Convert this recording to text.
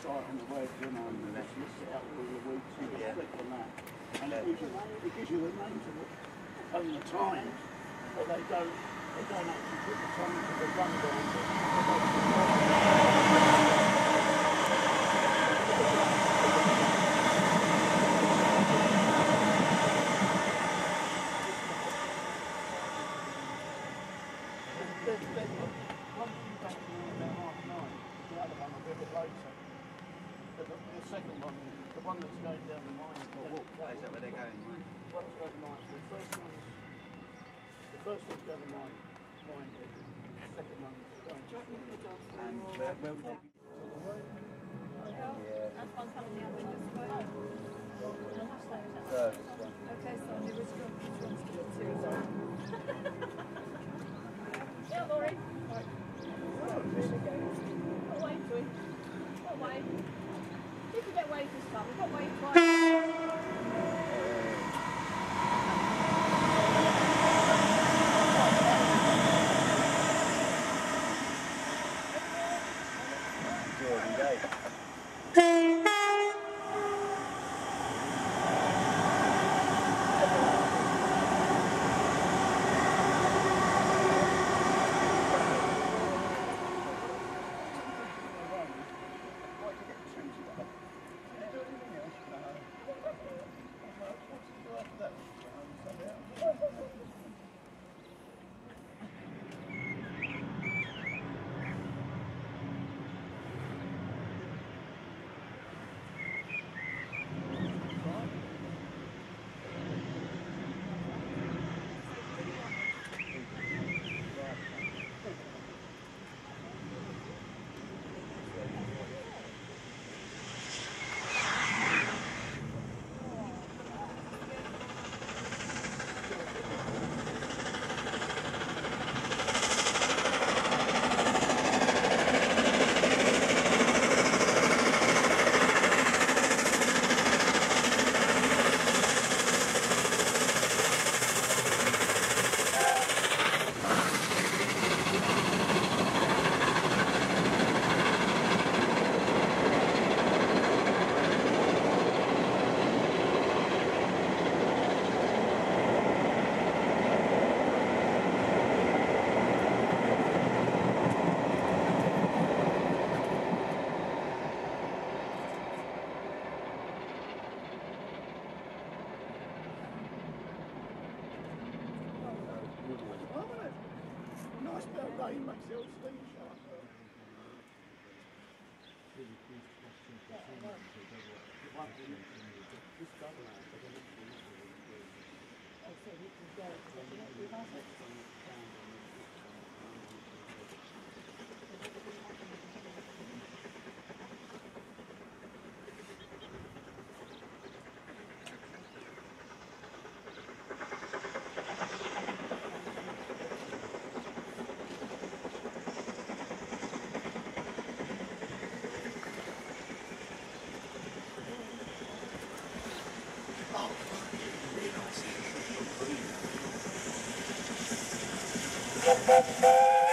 sight on the wedge, you know, and let's sit out all the weeks and just click on that. And it gives you the names of it and the times, but they don't actually put the time to the run down. The second one, the one that's going down the mine. Is that where they're going? One's going the mine. The first one's going the mine. The second one's going. And where would they be? Yeah. That's one coming out when you're going. First one. Okay, so the original which one's to the two as well. Yeah, Laurie. Right. Oh, really good. What way, Joy? What way? You can get waves this time. We've got waves twice. Nice bit of rain makes the old steam shine. Thank you.